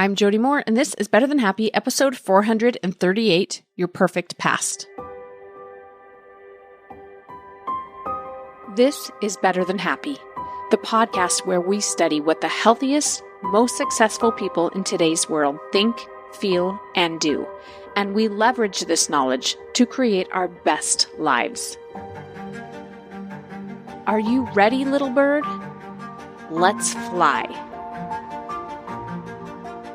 I'm Jody Moore, and this is Better Than Happy, episode 438, Your Perfect Past. This is Better Than Happy, the podcast where we study what the healthiest, most successful people in today's world think, feel, and do, and we leverage this knowledge to create our best lives. Are you ready, little bird? Let's fly.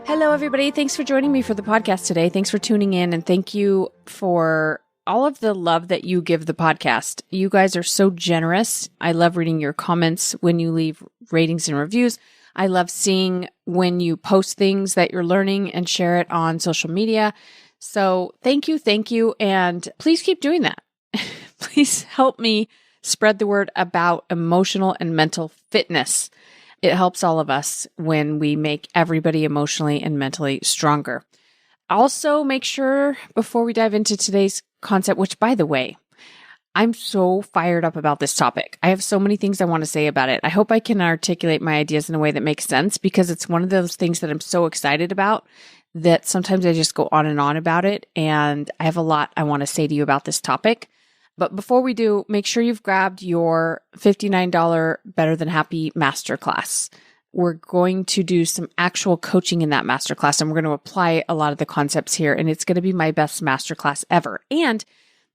Hello, everybody. Thanks for joining me for the podcast today. Thanks for tuning in, and thank you for all of the love that you give the podcast. You guys are so generous. I love reading your comments when you leave ratings and reviews. I love seeing when you post things that you're learning and share it on social media. So thank you, and please keep doing that. Please help me spread the word about emotional and mental fitness. It helps all of us when we make everybody emotionally and mentally stronger. Also, make sure before we dive into today's concept, which by the way, I'm so fired up about this topic. I have so many things I want to say about it. I hope I can articulate my ideas in a way that makes sense, because it's one of those things that I'm so excited about that sometimes I just go on and on about it. And I have a lot I want to say to you about this topic. But before we do, make sure you've grabbed your $59 Better Than Happy Masterclass. We're going to do some actual coaching in that masterclass, and we're going to apply a lot of the concepts here, and it's going to be my best masterclass ever. And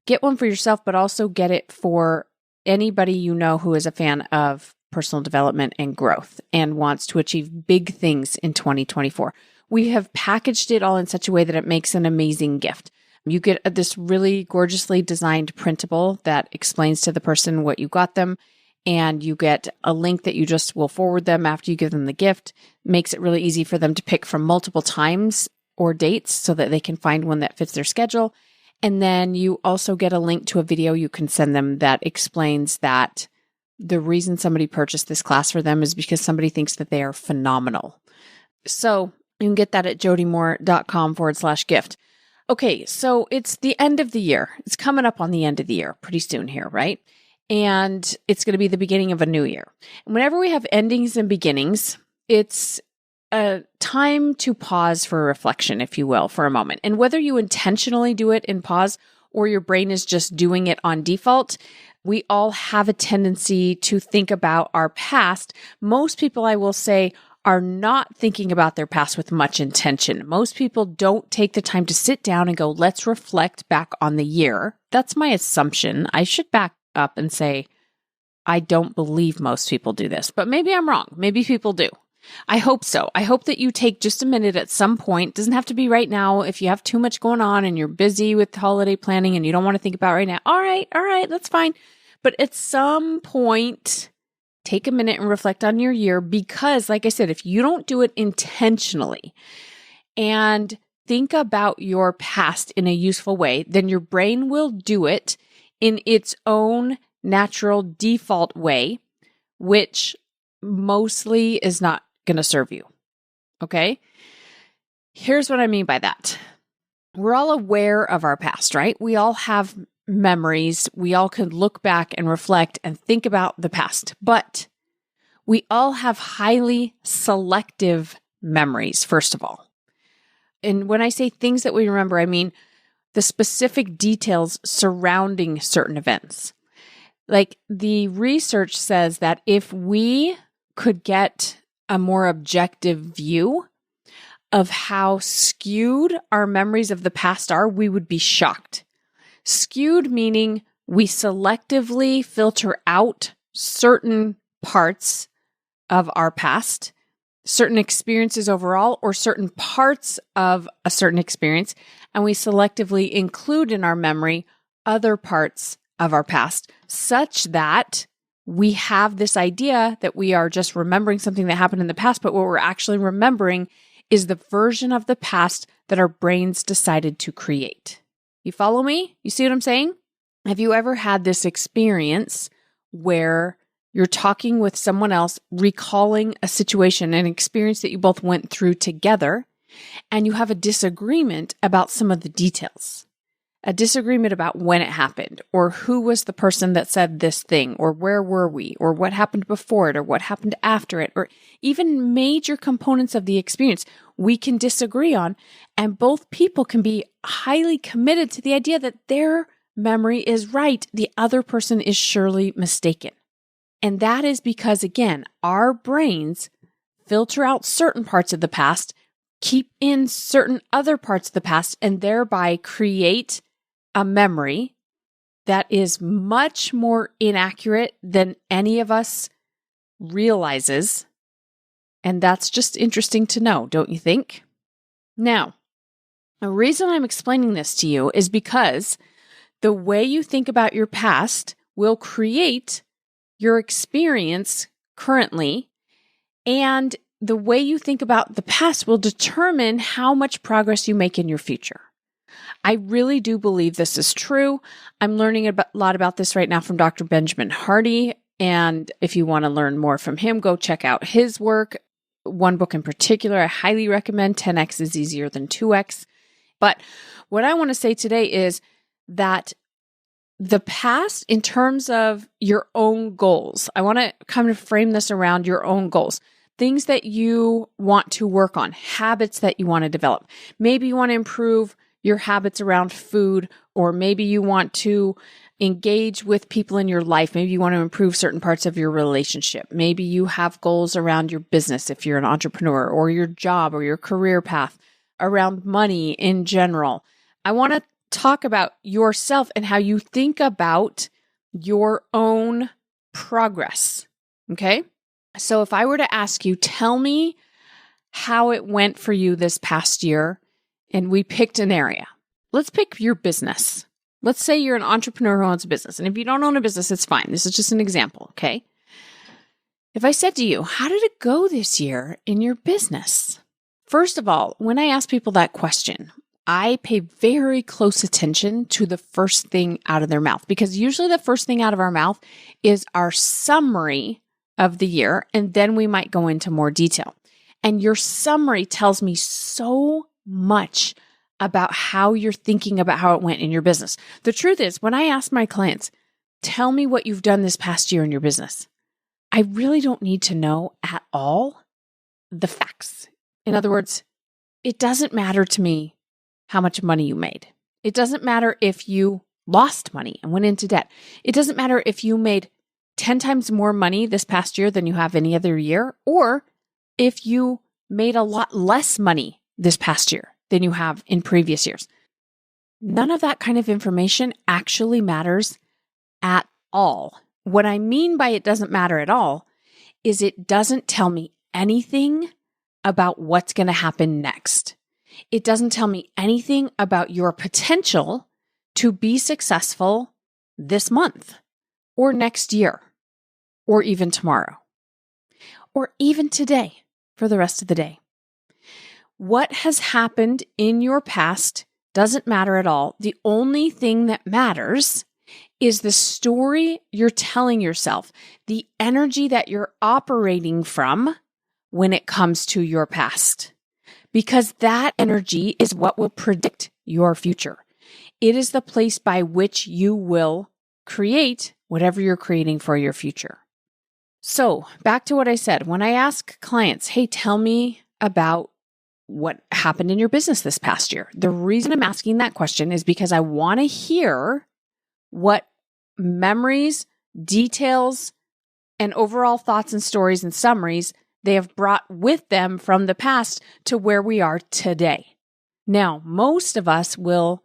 get one for yourself, but also get it for anybody you know who is a fan of personal development and growth and wants to achieve big things in 2024. We have packaged it all in such a way that it makes an amazing gift. You get this really gorgeously designed printable that explains to the person what you got them, and you get a link that you just will forward them after you give them the gift. Makes it really easy for them to pick from multiple times or dates so that they can find one that fits their schedule. And then you also get a link to a video you can send them that explains that the reason somebody purchased this class for them is because somebody thinks that they are phenomenal. So you can get that at jodymore.com/gift. Okay, so it's the end of the year. It's coming up on the end of the year pretty soon here, right? And it's going to be the beginning of a new year. And whenever we have endings and beginnings, it's a time to pause for reflection, if you will, for a moment. And whether you intentionally do it in pause or your brain is just doing it on default, we all have a tendency to think about our past. Most people, I will say, are not thinking about their past with much intention. Most people don't take the time to sit down and go, let's reflect back on the year. That's my assumption. I should back up and say, I don't believe most people do this, but maybe I'm wrong. Maybe people do. I hope so. I hope that you take just a minute at some point. It doesn't have to be right now. If you have too much going on and you're busy with holiday planning and you don't want to think about it right now, all right, that's fine. But at some point, take a minute and reflect on your year, because like I said, if you don't do it intentionally and think about your past in a useful way, then your brain will do it in its own natural default way, which mostly is not going to serve you. Okay? Here's what I mean by that. We're all aware of our past, right? We all have memories. We all can look back and reflect and think about the past, but we all have highly selective memories, first of all. And when I say things that we remember, I mean the specific details surrounding certain events. Like the research says that if we could get a more objective view of how skewed our memories of the past are, we would be shocked. Skewed meaning we selectively filter out certain parts of our past, certain experiences overall, or certain parts of a certain experience, and we selectively include in our memory other parts of our past, such that we have this idea that we are just remembering something that happened in the past, but what we're actually remembering is the version of the past that our brains decided to create. You follow me? You see what I'm saying? Have you ever had this experience where you're talking with someone else, recalling a situation, an experience that you both went through together, and you have a disagreement about some of the details? a disagreement about when it happened, or who was the person that said this thing, or where were we, or what happened before it, or what happened after it, or even major components of the experience we can disagree on. And both people can be highly committed to the idea that their memory is right. The other person is surely mistaken. And that is because, again, our brains filter out certain parts of the past, keep in certain other parts of the past, and thereby create a memory that is much more inaccurate than any of us realizes. And that's just interesting to know, don't you think? Now, the reason I'm explaining this to you is because the way you think about your past will create your experience currently, and the way you think about the past will determine how much progress you make in your future. I really do believe this is true. I'm learning a lot about this right now from Dr. Benjamin Hardy. And if you want to learn more from him, go check out his work. One book in particular, I highly recommend, 10x is easier than 2x. But what I want to say today is that the past, in terms of your own goals, I want to kind of frame this around your own goals. Things that you want to work on, habits that you want to develop. Maybe you want to improve your habits around food, or maybe you want to engage with people in your life. Maybe you want to improve certain parts of your relationship. Maybe you have goals around your business if you're an entrepreneur, or your job or your career path, around money in general. I want to talk about yourself and how you think about your own progress. Okay? So if I were to ask you, tell me how it went for you this past year, and we picked an area. Let's pick your business. Let's say you're an entrepreneur who owns a business. And if you don't own a business, it's fine. This is just an example, okay? If I said to you, how did it go this year in your business? First of all, when I ask people that question, I pay very close attention to the first thing out of their mouth, because usually the first thing out of our mouth is our summary of the year, and then we might go into more detail. And your summary tells me so much about how you're thinking about how it went in your business. The truth is, when I ask my clients, tell me what you've done this past year in your business, I really don't need to know at all the facts. In other words, it doesn't matter to me how much money you made. It doesn't matter if you lost money and went into debt. It doesn't matter if you made 10 times more money this past year than you have any other year, or if you made a lot less money this past year than you have in previous years. None of that kind of information actually matters at all. What I mean by it doesn't matter at all is it doesn't tell me anything about what's going to happen next. It doesn't tell me anything about your potential to be successful this month, or next year, or even tomorrow, or even today for the rest of the day. What has happened in your past doesn't matter at all. The only thing that matters is the story you're telling yourself, the energy that you're operating from when it comes to your past. Because that energy is what will predict your future. It is the place by which you will create whatever you're creating for your future. So back to what I said, when I ask clients, hey, tell me about what happened in your business this past year. The reason I'm asking that question is because I want to hear what memories, details, and overall thoughts and stories and summaries they have brought with them from the past to where we are today. Now, most of us will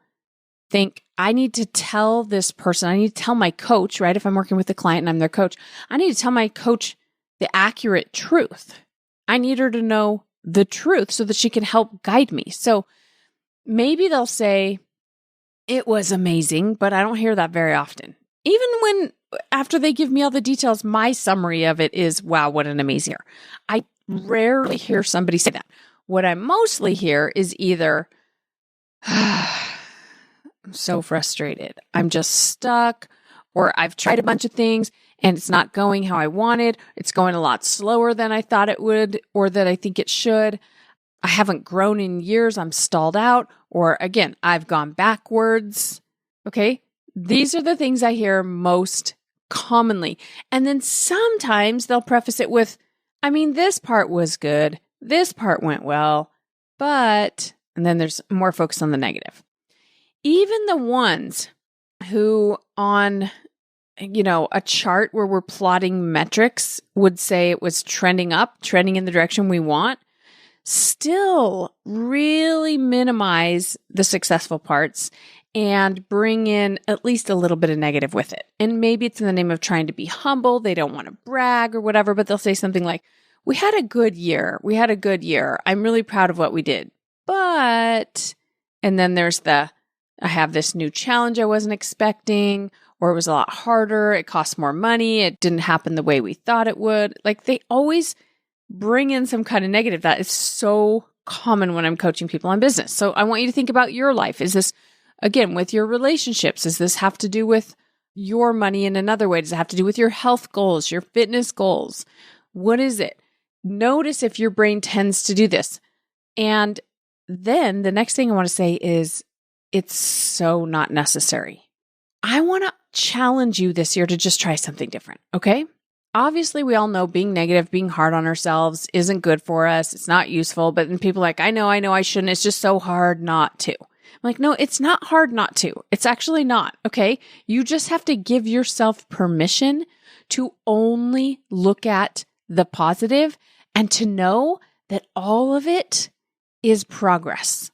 think, I need to tell this person, I need to tell my coach, right? If I'm working with a client and I'm their coach, I need to tell my coach the accurate truth. I need her to know the truth so that she can help guide me. So maybe they'll say, it was amazing, but I don't hear that very often. Even when, after they give me all the details, my summary of it is, wow, what an amazing year. I rarely hear somebody say that. What I mostly hear is either, I'm so frustrated, I'm just stuck, or I've tried a bunch of things and it's not going how I wanted. It's going a lot slower than I thought it would, or that I think it should. I haven't grown in years. I'm stalled out. Or again, I've gone backwards. Okay. These are the things I hear most commonly. And then sometimes they'll preface it with, I mean, this part was good. This part went well, but, and then there's more focus on the negative. Even the ones who on, a chart where we're plotting metrics would say it was trending up, trending in the direction we want, still really minimize the successful parts and bring in at least a little bit of negative with it. And maybe it's in the name of trying to be humble. They don't want to brag or whatever, but they'll say something like, we had a good year. We had a good year. I'm really proud of what we did. But, and then there's I have this new challenge I wasn't expecting, or it was a lot harder. It cost more money. It didn't happen the way we thought it would. Like they always bring in some kind of negative. That is so common when I'm coaching people on business. So I want you to think about your life. Is this, again, with your relationships? Does this have to do with your money in another way? Does it have to do with your health goals, your fitness goals? What is it? Notice if your brain tends to do this. And then the next thing I want to say is it's so not necessary. I want to challenge you this year to just try something different, okay? Obviously, we all know being negative, being hard on ourselves isn't good for us. It's not useful. But then people are like, I know I shouldn't. It's just so hard not to. I'm like, no, it's not hard not to. It's actually not, okay? You just have to give yourself permission to only look at the positive and to know that all of it is progress.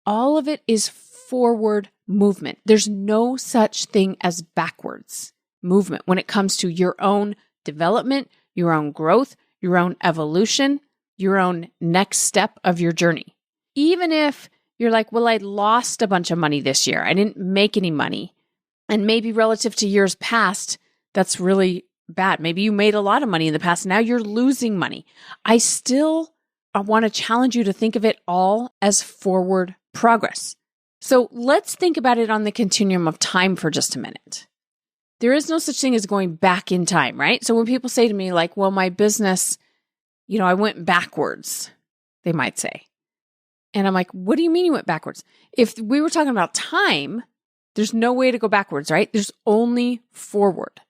All of it is forward movement. There's no such thing as backwards movement when it comes to your own development, your own growth, your own evolution, your own next step of your journey. Even if you're like, well, I lost a bunch of money this year. I didn't make any money. And maybe relative to years past, that's really bad. Maybe you made a lot of money in the past. Now you're losing money. I want to challenge you to think of it all as forward progress. So let's think about it on the continuum of time for just a minute. There is no such thing as going back in time, right? So when people say to me like, well, my business, I went backwards, they might say. And I'm like, what do you mean you went backwards? If we were talking about time, there's no way to go backwards, right? There's only forward.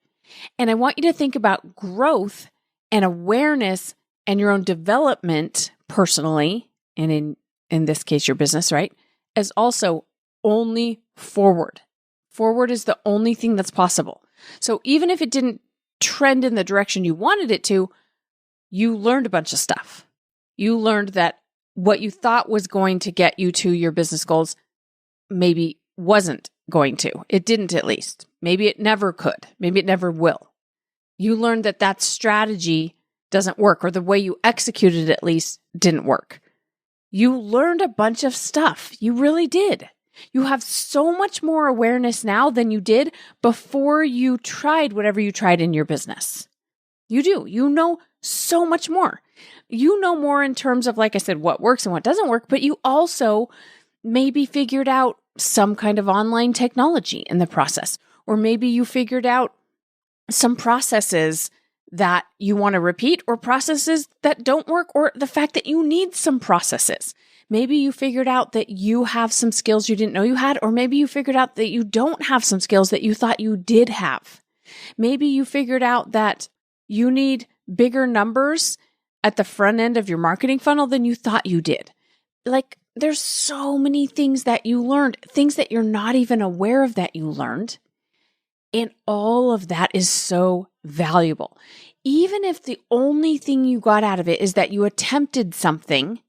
And I want you to think about growth and awareness and your own development personally, and in this case, your business, right? As also only forward. Forward is the only thing that's possible. So even if it didn't trend in the direction you wanted it to, you learned a bunch of stuff. You learned that what you thought was going to get you to your business goals maybe wasn't going to. It didn't, at least. Maybe it never could. Maybe it never will. You learned that strategy doesn't work, or the way you executed it at least didn't work. You learned a bunch of stuff. You really did. You have so much more awareness now than you did before you tried whatever you tried in your business. You do. You know so much more. You know more in terms of, like I said, what works and what doesn't work, but you also maybe figured out some kind of online technology in the process, or maybe you figured out some processes that you want to repeat, or processes that don't work, or the fact that you need some processes. Maybe you figured out that you have some skills you didn't know you had, or maybe you figured out that you don't have some skills that you thought you did have. Maybe you figured out that you need bigger numbers at the front end of your marketing funnel than you thought you did. Like, there's so many things that you learned, things that you're not even aware of that you learned. And all of that is so valuable. Even if the only thing you got out of it is that you attempted something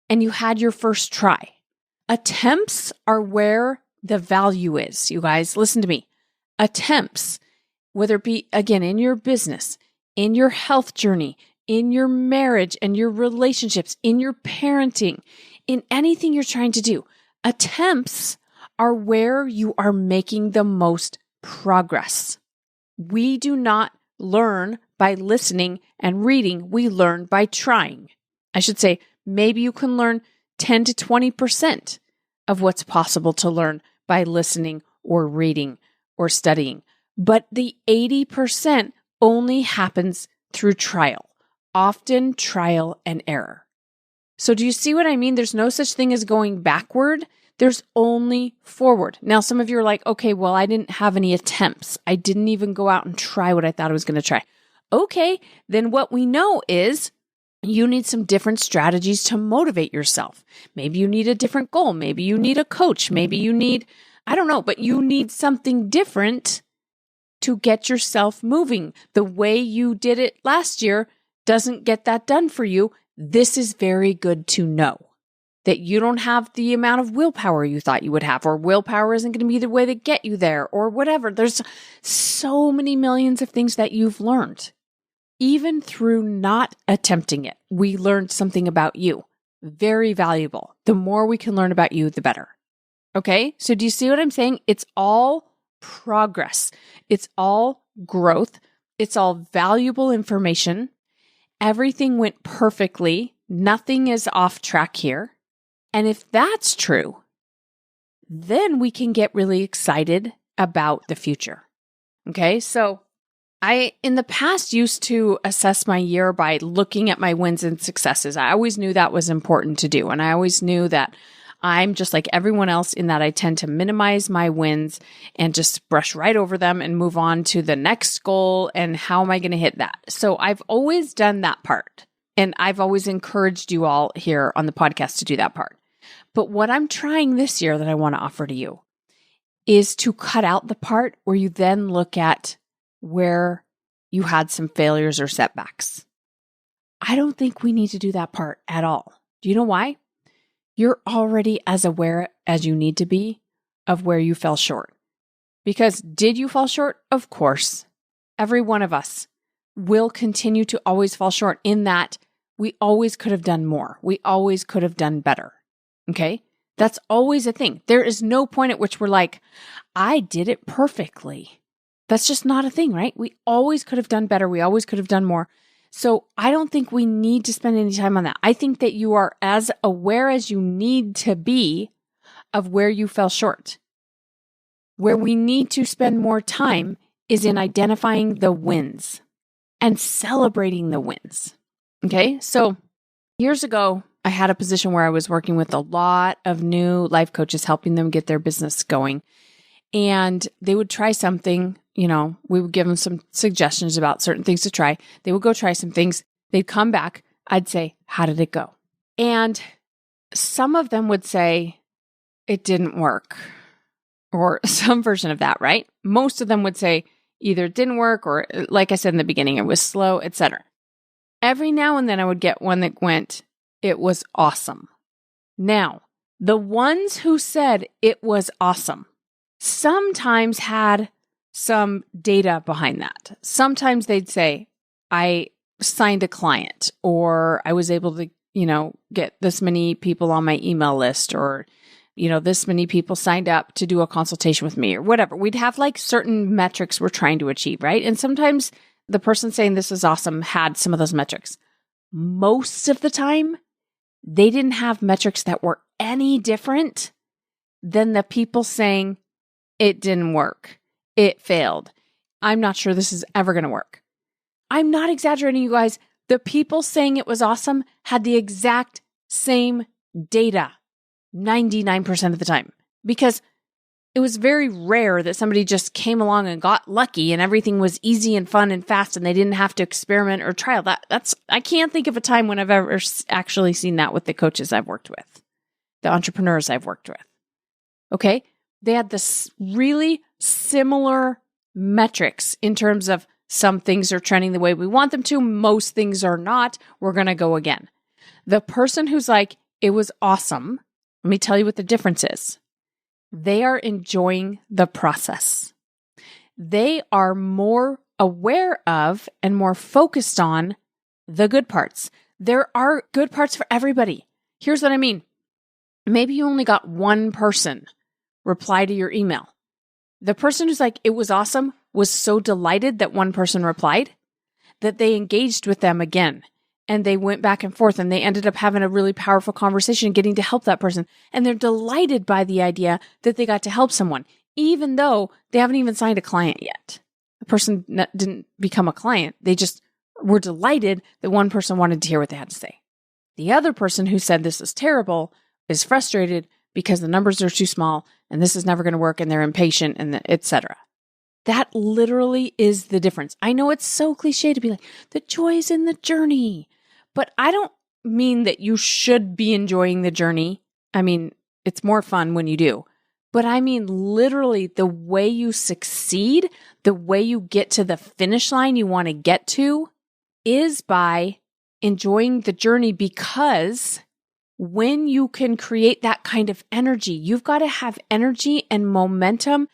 and you had your first try. Attempts are where the value is, you guys. Listen to me. Attempts, whether it be, again, in your business, in your health journey, in your marriage and your relationships, in your parenting, in anything you're trying to do, attempts are where you are making the most progress. We do not learn by listening and reading. We learn by trying. I should say, maybe you can learn 10 to 20% of what's possible to learn by listening or reading or studying. But the 80% only happens through trial, often trial and error. So do you see what I mean? There's no such thing as going backward. There's only forward. Now, some of you are like, okay, well, I didn't have any attempts. I didn't even go out and try what I thought I was going to try. Okay, then what we know is you need some different strategies to motivate yourself. Maybe you need a different goal. Maybe you need a coach. Maybe you need, I don't know, but you need something different to get yourself moving. The way you did it last year doesn't get that done for you. This is very good to know that you don't have the amount of willpower you thought you would have, or willpower isn't going to be the way to get you there, or whatever. There's so many millions of things that you've learned. Even through not attempting it, we learned something about you. Very valuable. The more we can learn about you, the better. Okay? So do you see what I'm saying? It's all progress. It's all growth. It's all valuable information. Everything went perfectly. Nothing is off track here. And if that's true, then we can get really excited about the future. Okay? So I, in the past, used to assess my year by looking at my wins and successes. I always knew that was important to do. And I always knew that I'm just like everyone else in that I tend to minimize my wins and just brush right over them and move on to the next goal. And how am I going to hit that? So I've always done that part. And I've always encouraged you all here on the podcast to do that part. But what I'm trying this year that I want to offer to you is to cut out the part where you then look at where you had some failures or setbacks. I don't think we need to do that part at all. Do you know why? You're already as aware as you need to be of where you fell short. Because did you fall short? Of course. Every one of us will continue to always fall short in that we always could have done more. We always could have done better. Okay? That's always a thing. There is no point at which we're like, I did it perfectly. That's just not a thing, right? We always could have done better. We always could have done more. So I don't think we need to spend any time on that. I think that you are as aware as you need to be of where you fell short. Where we need to spend more time is in identifying the wins and celebrating the wins. Okay? So years ago, I had a position where I was working with a lot of new life coaches, helping them get their business going. And they would try something, we would give them some suggestions about certain things to try. They would go try some things. They'd come back. I'd say, how did it go? And some of them would say, it didn't work, or some version of that, right? Most of them would say either it didn't work, or like I said in the beginning, it was slow, etc. Every now and then I would get one that went, it was awesome. Now, the ones who said it was awesome sometimes had some data behind that. Sometimes they'd say, I signed a client, or I was able to, get this many people on my email list, or, this many people signed up to do a consultation with me, or whatever. We'd have like certain metrics we're trying to achieve, right? And sometimes the person saying this is awesome had some of those metrics. Most of the time, they didn't have metrics that were any different than the people saying, it didn't work. It failed. I'm not sure this is ever going to work. I'm not exaggerating, you guys. The people saying it was awesome had the exact same data 99% of the time, because it was very rare that somebody just came along and got lucky and everything was easy and fun and fast and they didn't have to experiment or trial. I can't think of a time when I've ever actually seen that with the coaches I've worked with, the entrepreneurs I've worked with. Okay? They had this really similar metrics in terms of some things are trending the way we want them to. Most things are not. We're going to go again. The person who's like, it was awesome. Let me tell you what the difference is. They are enjoying the process. They are more aware of and more focused on the good parts. There are good parts for everybody. Here's what I mean. Maybe you only got one person reply to your email. The person who's like, it was awesome, was so delighted that one person replied that they engaged with them again. And they went back and forth and they ended up having a really powerful conversation and getting to help that person. And they're delighted by the idea that they got to help someone, even though they haven't even signed a client yet. The person didn't become a client. They just were delighted that one person wanted to hear what they had to say. The other person who said this is terrible is frustrated because the numbers are too small and this is never going to work and they're impatient and etc. That literally is the difference. I know it's so cliche to be like, the joy is in the journey, but I don't mean that you should be enjoying the journey. I mean, it's more fun when you do. But I mean, literally, the way you succeed, the way you get to the finish line you want to get to is by enjoying the journey, because when you can create that kind of energy, you've got to have energy and momentum,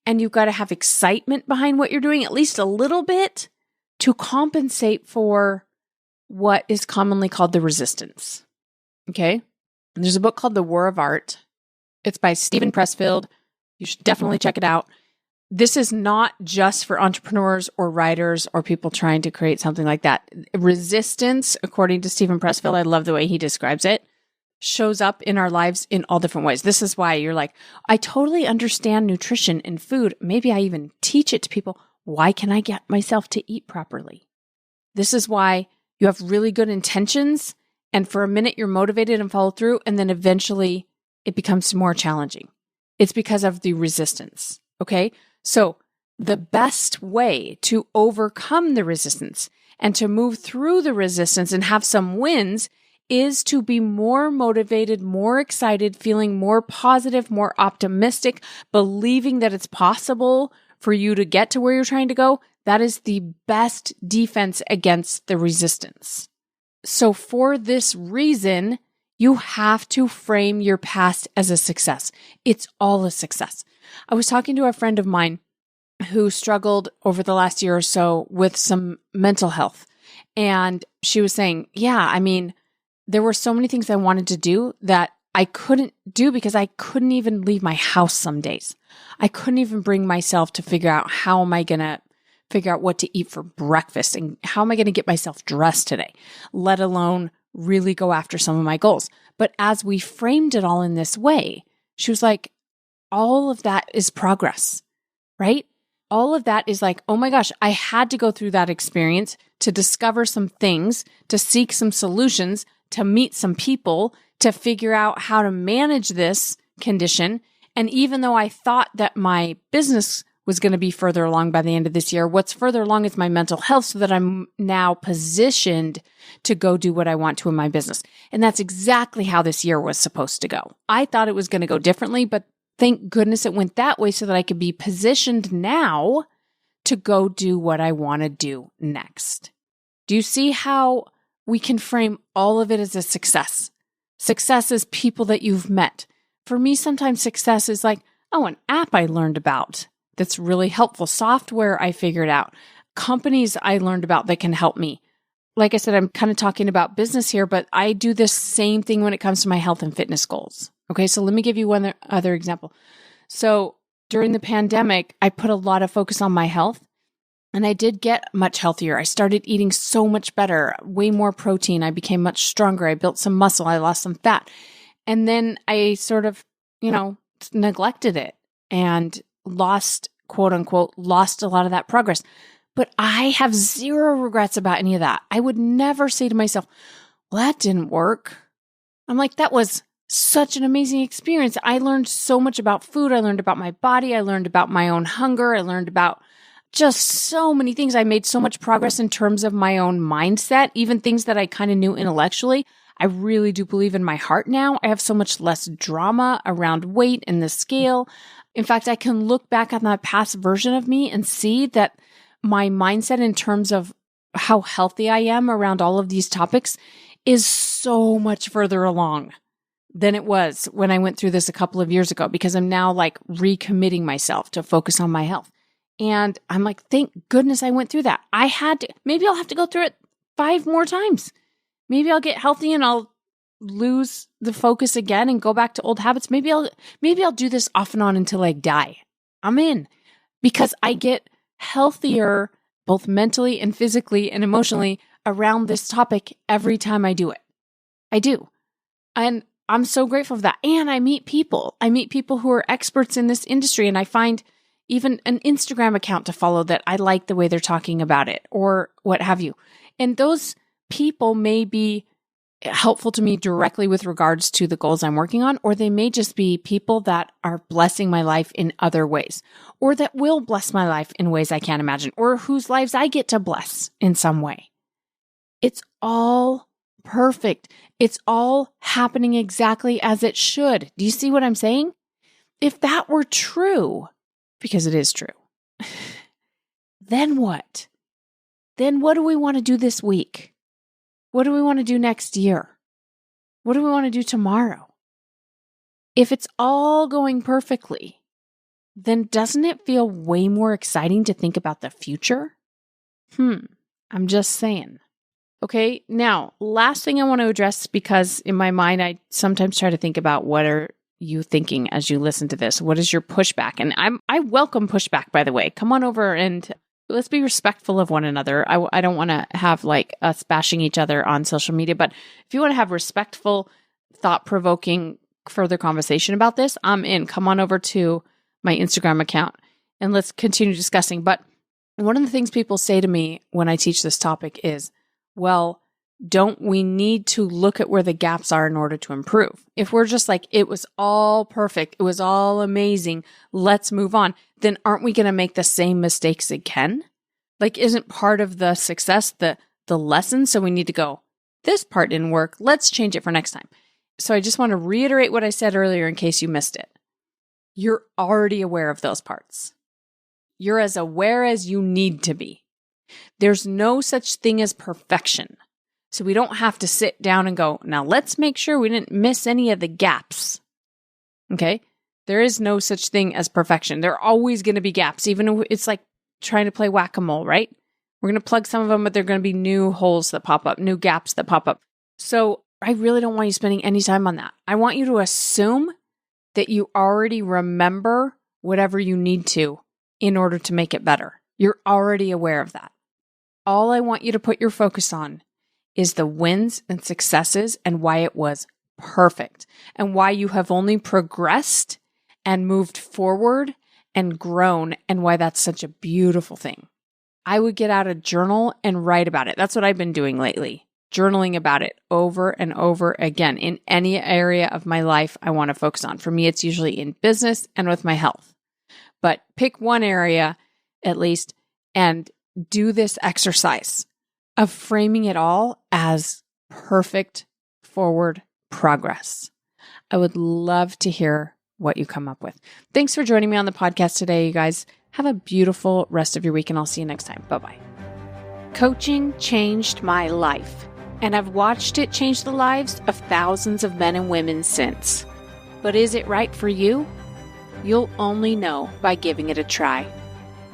and you've got to have excitement behind what you're doing, at least a little bit, to compensate for what is commonly called the resistance. Okay? And there's a book called The War of Art. It's by Stephen Pressfield. You should definitely check it out. This is not just for entrepreneurs or writers or people trying to create something like that. Resistance, according to Stephen Pressfield, I love the way he describes it, shows up in our lives in all different ways. This is why you're like, I totally understand nutrition and food. Maybe I even teach it to people. Why can I get myself to eat properly? This is why you have really good intentions, and for a minute you're motivated and follow through, and then eventually it becomes more challenging. It's because of the resistance, okay? So the best way to overcome the resistance and to move through the resistance and have some wins is to be more motivated, more excited, feeling more positive, more optimistic, believing that it's possible for you to get to where you're trying to go. That is the best defense against the resistance. So for this reason, you have to frame your past as a success. It's all a success. I was talking to a friend of mine who struggled over the last year or so with some mental health. And she was saying, yeah, I mean, there were so many things I wanted to do that I couldn't do because I couldn't even leave my house some days. I couldn't even bring myself to figure out how am I going to figure out what to eat for breakfast and how am I going to get myself dressed today, let alone really go after some of my goals. But as we framed it all in this way, she was like, all of that is progress, right? All of that is like, oh my gosh, I had to go through that experience to discover some things, to seek some solutions, to meet some people, to figure out how to manage this condition. And even though I thought that my business was going to be further along by the end of this year, what's further along is my mental health, so that I'm now positioned to go do what I want to in my business. And that's exactly how this year was supposed to go. I thought it was going to go differently, but thank goodness it went that way so that I could be positioned now to go do what I want to do next. Do you see how we can frame all of it as a success? Success is people that you've met. For me, sometimes success is like, oh, an app I learned about that's really helpful, software I figured out, companies I learned about that can help me. Like I said, I'm kind of talking about business here, but I do this same thing when it comes to my health and fitness goals. Okay, so let me give you one other example. So during the pandemic, I put a lot of focus on my health, and I did get much healthier. I started eating so much better, way more protein. I became much stronger. I built some muscle. I lost some fat. And then I sort of, neglected it and quote unquote, lost a lot of that progress. But I have zero regrets about any of that. I would never say to myself, well, that didn't work. I'm like, that was such an amazing experience. I learned so much about food. I learned about my body. I learned about my own hunger. I learned about just so many things. I made so much progress in terms of my own mindset, even things that I kind of knew intellectually. I really do believe in my heart now. I have so much less drama around weight and the scale. In fact, I can look back on that past version of me and see that my mindset in terms of how healthy I am around all of these topics is so much further along than it was when I went through this a couple of years ago, because I'm now like recommitting myself to focus on my health. And I'm like, thank goodness I went through that. Maybe I'll have to go through it 5 more times. Maybe I'll get healthy and I'll lose the focus again and go back to old habits. Maybe I'll do this off and on until I die. I'm in, because I get healthier both mentally and physically and emotionally around this topic every time I do it. I do. And I'm so grateful for that. And I meet people. Who are experts in this industry, and I find even an Instagram account to follow that I like the way they're talking about it or what have you. And those people may be helpful to me directly with regards to the goals I'm working on, or they may just be people that are blessing my life in other ways, or that will bless my life in ways I can't imagine, or whose lives I get to bless in some way. It's all perfect. It's all happening exactly as it should. Do you see what I'm saying? If that were true, because it is true, then what? Then what do we want to do this week? What do we want to do next year? What do we want to do tomorrow? If it's all going perfectly, then doesn't it feel way more exciting to think about the future? I'm just saying. Okay, now, last thing I want to address, because in my mind, I sometimes try to think about what are you thinking as you listen to this? What is your pushback? And I welcome pushback, by the way. Come on over and let's be respectful of one another. I don't want to have like us bashing each other on social media, but if you want to have respectful, thought-provoking further conversation about this, I'm in. Come on over to my Instagram account and let's continue discussing. But one of the things people say to me when I teach this topic is, well, don't we need to look at where the gaps are in order to improve? If we're just like, it was all perfect, it was all amazing, let's move on, then aren't we going to make the same mistakes again? Like, isn't part of the success the lesson? So we need to go, this part didn't work, let's change it for next time. So I just want to reiterate what I said earlier in case you missed it. You're already aware of those parts. You're as aware as you need to be. There's no such thing as perfection. So we don't have to sit down and go, now let's make sure we didn't miss any of the gaps. Okay? There is no such thing as perfection. There are always going to be gaps, even if it's like trying to play whack-a-mole, right? We're going to plug some of them, but there are going to be new holes that pop up, new gaps that pop up. So I really don't want you spending any time on that. I want you to assume that you already remember whatever you need to in order to make it better. You're already aware of that. All I want you to put your focus on is the wins and successes and why it was perfect and why you have only progressed and moved forward and grown and why that's such a beautiful thing. I would get out a journal and write about it. That's what I've been doing lately, journaling about it over and over again in any area of my life I want to focus on. For me, it's usually in business and with my health. But pick one area at least and do this exercise of framing it all as perfect forward progress. I would love to hear what you come up with. Thanks for joining me on the podcast today, you guys. Have a beautiful rest of your week, and I'll see you next time. Bye-bye. Coaching changed my life, and I've watched it change the lives of thousands of men and women since. But is it right for you? You'll only know by giving it a try.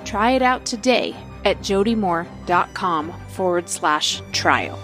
Try it out today at jodymore.com/trial.